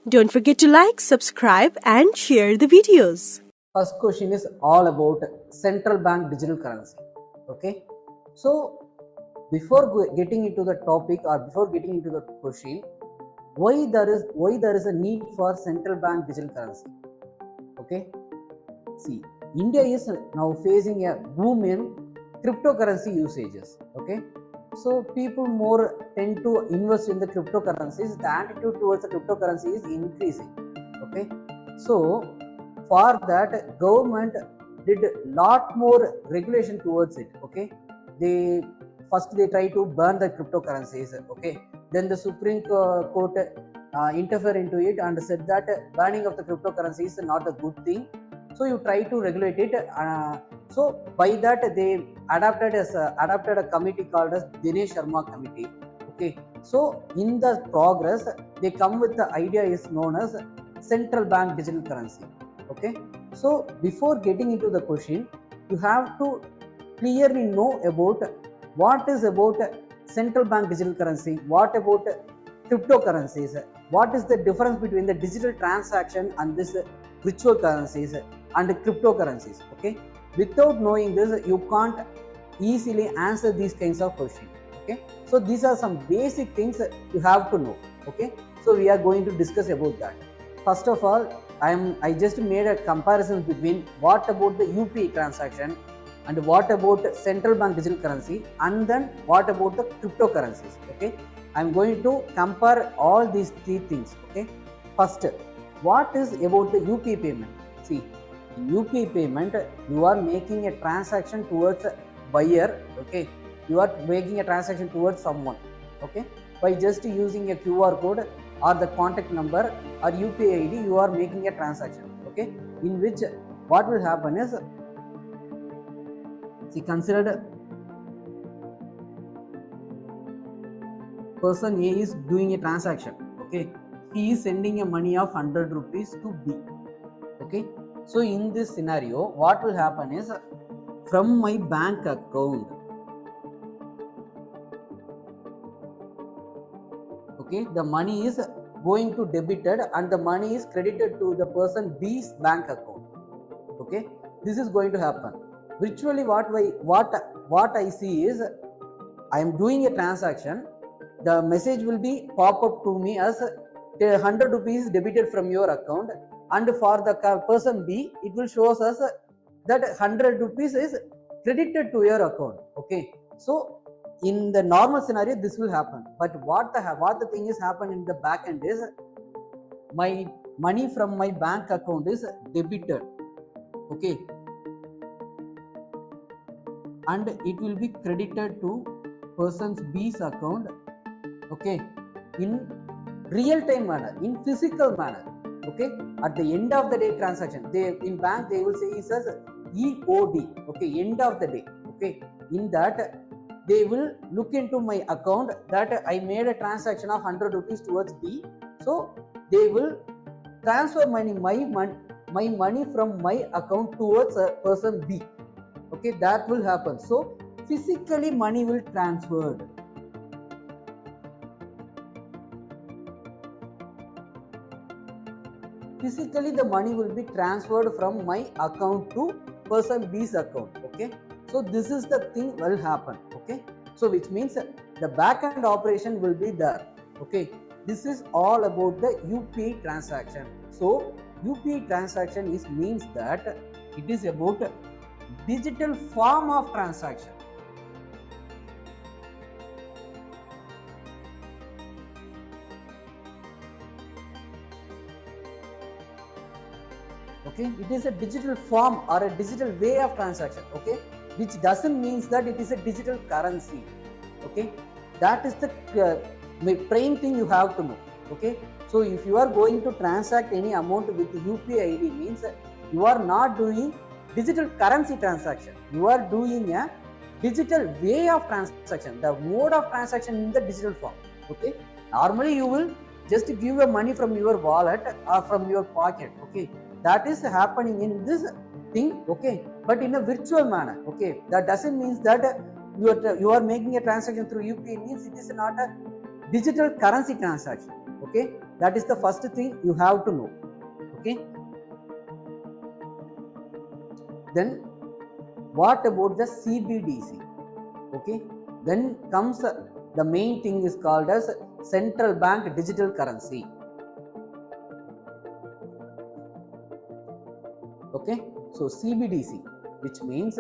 Don't forget to like, subscribe and share the videos. First question is all about central bank digital currency. Okay, so before getting into the topic or before getting into the question, why there is a need for central bank digital currency? Okay, see, India is now facing a boom in cryptocurrency usages. Okay, so people more tend to invest in the cryptocurrencies. The attitude towards the cryptocurrency is increasing. Okay, so for that government did lot more regulation towards it. Okay, they try to ban the cryptocurrencies. Okay, then the Supreme Court interfere into it and said that banning of the cryptocurrency is not a good thing, so you try to regulate it. So by that they adapted a committee called as Ganesh IAS Committee. Okay, so in the progress they come with the idea is known as central bank digital currency. Okay, so before getting into the question, you have to clearly know about what is about central bank digital currency, what about cryptocurrencies, what is the difference between the digital transaction and this virtual currencies and cryptocurrencies. Okay, without knowing this you can't easily answer these kinds of questions. Okay, so these are some basic things you have to know. Okay, so we are going to discuss about that. First of all, I just made a comparison between what about the UPI transaction and what about central bank digital currency, and then what about the cryptocurrencies. Okay, I'm going to compare all these three things. Okay, first, what is about the UPI payment? See, in UPI payment you are making a transaction towards a buyer. Okay, you are making a transaction towards someone. Okay, by just using a QR code or the contact number or UPI ID, you are making a transaction. Okay, in which what will happen is, see, considered person A is doing a transaction. Okay, he is sending a money of 100 rupees to B. Okay, so in this scenario what will happen is, from my bank account, okay, the money is going to debited and the money is credited to the person B's bank account. Okay, this is going to happen virtually. What I see is, I am doing a transaction, the message will be pop up to me as 100 rupees debited from your account, and for the person B it will show us that 100 rupees is credited to your account. Okay, so in the normal scenario this will happen, but what the thing is happen in the back end is, my money from my bank account is debited. Okay, and it will be credited to person's B's account. Okay, in real time manner, in physical manner. Okay, at the end of the day transaction, they in bank they will say is as EOD. Okay, end of the day. Okay, in that they will look into my account that I made a transaction of 100 rupees towards B, so they will transfer my money from my account towards a person B. Okay, that will happen. So physically money will transferred. Physically the money will be transferred from my account to person B's account. Okay, so this is the thing will happen. Okay, so which means the back end operation will be there. Okay, this is all about the UPI transaction. So UPI transaction means that it is about digital form of transaction. Okay, it is a digital form or a digital way of transaction. Okay, which doesn't means that it is a digital currency. Okay, that is the prime thing you have to know. Okay, so if you are going to transact any amount with UPI ID, means you are not doing digital currency transaction, you are doing a digital way of transaction, the mode of transaction in the digital form. Okay, normally you will just give a money from your wallet or from your pocket. Okay, that is happening in this thing. Okay, but in a virtual manner. Okay, that doesn't mean that you are making a transaction through UPI, means it is not a digital currency transaction. Okay, that is the first thing you have to know. Okay, then what about the CBDC? Okay, then comes the main thing is called as central bank digital currency. Okay, so CBDC, which means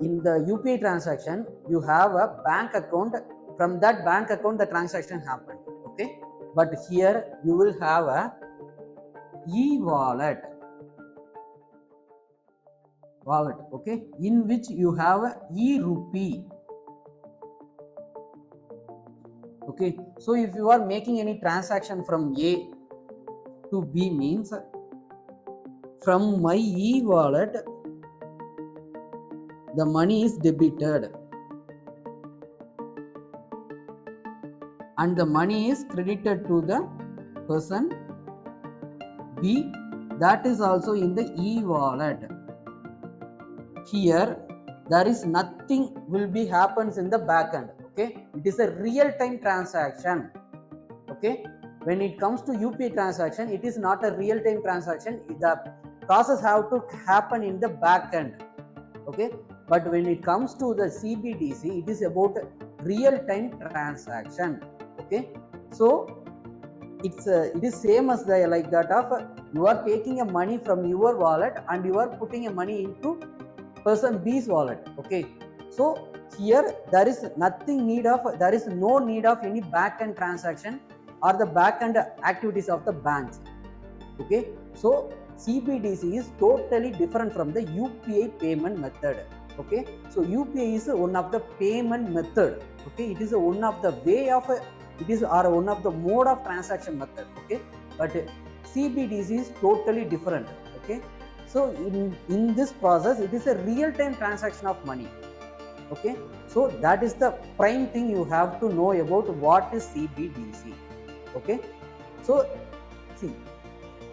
in the UPI transaction you have a bank account, from that bank account the transaction happened. Okay, but here you will have a e-wallet, okay, in which you have a e-rupee. Okay, so if you are making any transaction from A to B, means from my e-wallet the money is debited and the money is credited to the person B, that is also in the e-wallet. Here there is nothing will be happens in the back end. Okay, it is a real time transaction. Okay, when it comes to UPI transaction, it is not a real time transaction, the process have to happen in the back end. Okay, but when it comes to the CBDC, it is about real time transaction. Okay, so it is same as the like that of you are taking a money from your wallet and you are putting a money into person B's wallet. Okay, so here there is nothing need of, there is no need of any back end transaction or the back end activities of the banks. Okay, so CBDC is totally different from the UPI payment method. Okay, so UPI is one of the payment method. Okay, it is one of the way of it is or one of the mode of transaction method. Okay, but CBDC is totally different. Okay, so in this process it is a real time transaction of money. Okay, so that is the prime thing you have to know about what is CBDC. Okay, so see,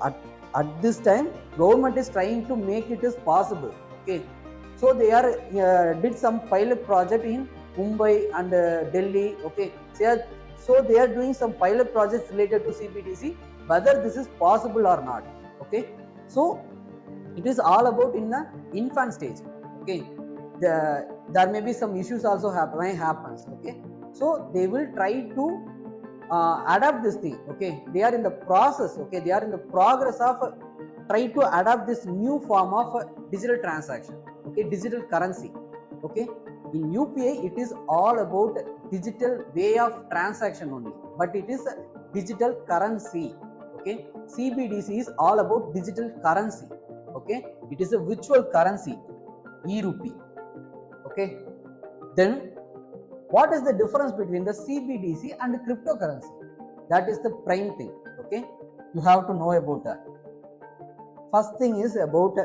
at this time government is trying to make it as possible. Okay, so they are did some pilot project in Mumbai and Delhi. Okay, so they are doing some pilot projects related to CBDC, whether this is possible or not. Okay, so it is all about in the infant stage. Okay, there may be some issues also happens. Okay, so they will try to adapt this thing. Okay, they are in the process. Okay, they are in the progress of try to adapt this new form of digital transaction. Okay, digital currency. Okay, in UPI it is all about digital way of transaction only, but it is a digital currency. Okay, CBDC is all about digital currency. Okay, it is a virtual currency, e-rupee. Okay, then what is the difference between the CBDC and the cryptocurrency? That is the prime thing. Okay, you have to know about that. First thing is about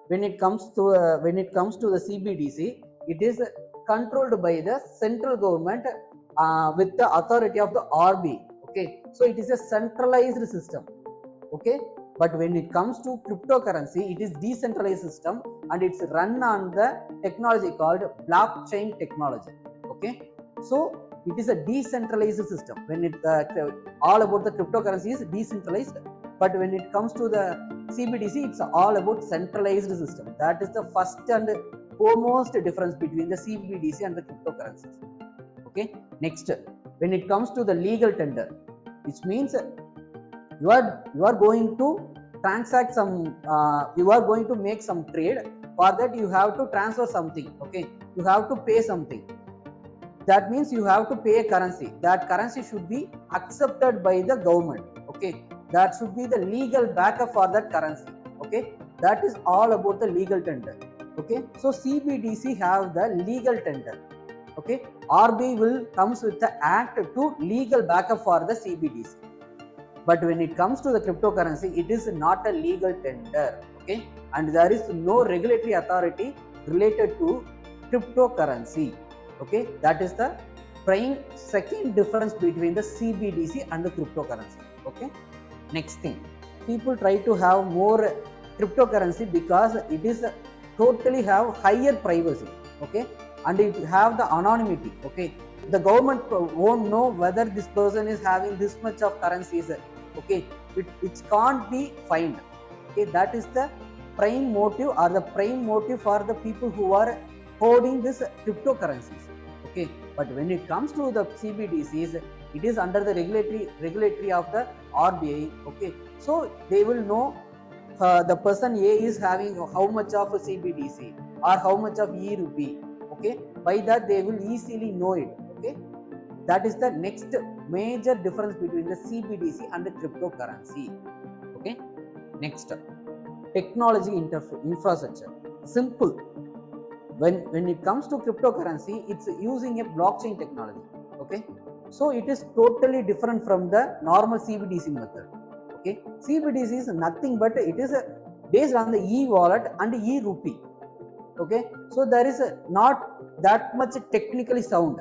when it comes to the CBDC, it is controlled by the central government with the authority of the RBI. Okay, so it is a centralized system. Okay, but when it comes to cryptocurrency, it is decentralized system and it's run on the technology called blockchain technology. Okay, so it is a decentralized system. When it all about the cryptocurrency is decentralized, but when it comes to the CBDC, it's all about centralized system. That is the first and foremost difference between the CBDC and the cryptocurrencies. Okay, next, when it comes to the legal tender, which means you are going to transact some, you are going to make some trade. For that you have to transfer something. Okay, you have to pay something. That means you have to pay a currency. That currency should be accepted by the government. Okay, that should be the legal backup for that currency. Okay, that is all about the legal tender. Okay, so CBDC have the legal tender. Okay, RBI will comes with the act to legal backup for the CBDC. But when it comes to the cryptocurrency, it is not a legal tender. Okay, and there is no regulatory authority related to cryptocurrency. Okay, that is the prime second difference between the CBDC and the cryptocurrency. Okay, next thing, people try to have more cryptocurrency because it is totally have higher privacy. Okay, and it have the anonymity. Okay, the government won't know whether this person is having this much of currencies. Okay, it can't be fined. Okay, that is the prime motive or the prime motive for the people who are holding this cryptocurrencies. Okay, but when it comes to the CBDCs, it is under the regulatory of the RBI. Okay, so they will know the person A is having how much of a CBDC or how much of e-rupee. Okay, by that they will easily know it. Okay, that is the next major difference between the CBDC and the cryptocurrency. Okay, next, technology infrastructure. Simple. When it comes to cryptocurrency, it's using a blockchain technology. Okay, so it is totally different from the normal CBDC method. Okay, CBDC is nothing but it is based on the e-wallet and e-rupee. Okay, so there is not that much technically sound,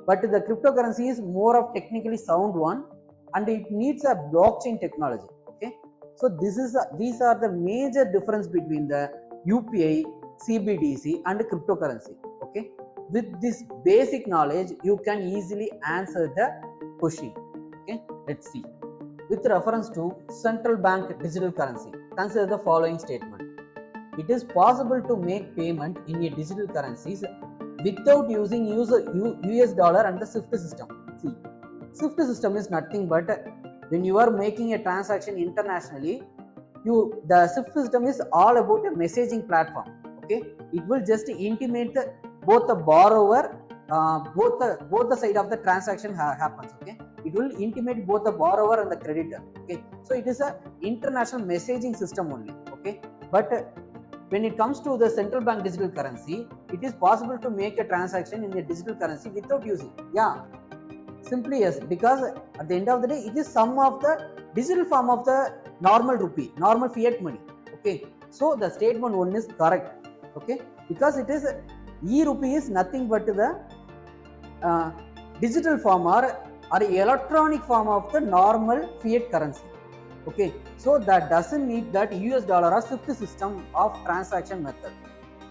but the cryptocurrency is more of technically sound one, and it needs a blockchain technology. Okay, so these are the major difference between the UPI, CBDC and cryptocurrency. Okay, with this basic knowledge you can easily answer the question. Okay, let's see. With reference to central bank digital currency, consider the following statement. It is possible to make payment in a digital currencies without using US dollar and the SWIFT system. See, SWIFT system is nothing but when you are making a transaction internationally, the SWIFT system is all about a messaging platform. Okay, it will just intimate both the borrower, both the side of the transaction happens. Okay, it will intimate both the borrower and the creditor. Okay, so it is a international messaging system only. Okay, but when it comes to the central bank digital currency, it is possible to make a transaction in a digital currency without using. Yeah, simply yes, because at the end of the day, it is some of the digital form of the normal rupee, normal fiat money. Okay, so the statement one is correct. Okay, because it is e-rupee is nothing but the digital form or electronic form of the normal fiat currency. Okay, so that doesn't need that US dollar or SWIFT system of transaction method.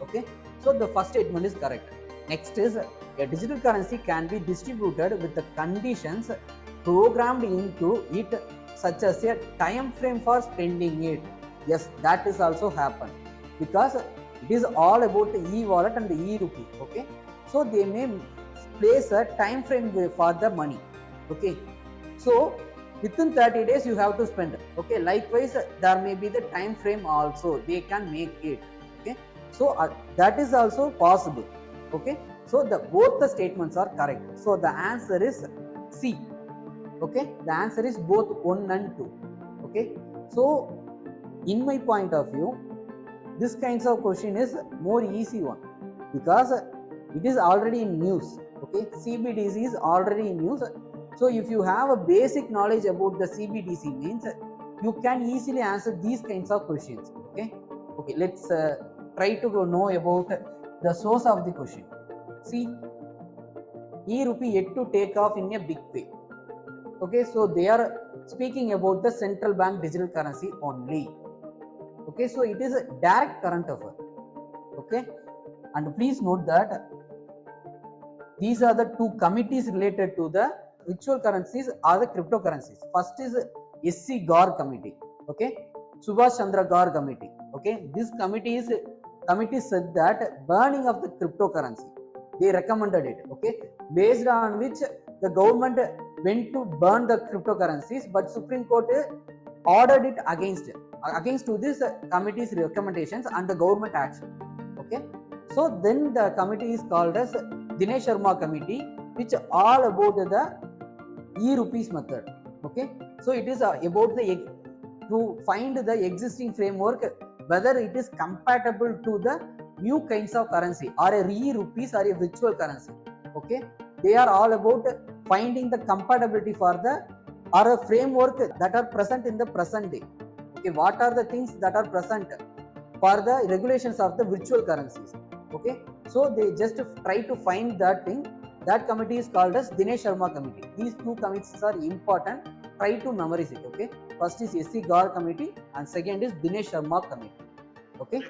Okay, so the first statement is correct. Next is a digital currency can be distributed with the conditions programmed into it, such as a time frame for spending it. Yes, that is also happen, because it is all about the e-wallet and the e-rupee. Okay, so they may place a time frame for the money. Okay, so within 30 days you have to spend. Okay, likewise there may be the time frame also, they can make it. Okay, so that is also possible. Okay, so both the statements are correct. So the answer is C. Okay, the answer is both 1 and 2. Okay, so in my point of view, this kinds of question is more easy one, because it is already in news. Okay, CBDC is already in news. So if you have a basic knowledge about the CBDC means, you can easily answer these kinds of questions. Okay, okay, let's try to know about the source of the question. See, e-rupee yet to take off in a big way. Okay, so they are speaking about the central bank digital currency only. Okay, so it is a direct current affair. Okay, and please note that these are the two committees related to the virtual currencies or the cryptocurrencies. First is SC Gar committee. Okay, Subhash Chandra Gar committee. Okay, this committee said that burning of the cryptocurrency, they recommended it. Okay, based on which the government went to burn the cryptocurrencies, but Supreme Court ordered it against to this committee's recommendations and the government action. Okay, so then the committee is called as Ganesh Sharma committee, which all about the e-rupees method. Okay, so it is about to find the existing framework, whether it is compatible to the new kinds of currency or a e-rupees or a virtual currency. Okay, they are all about finding the compatibility for the or a framework that are present in the present day. Okay, what are the things that are present for the regulations of the virtual currencies? Okay, so they just try to find that thing. That committee is called as Dinesh Sharma committee. These two committees are important. Try to memorize it. Okay, first is SC Gar committee and second is Dinesh Sharma committee. Okay.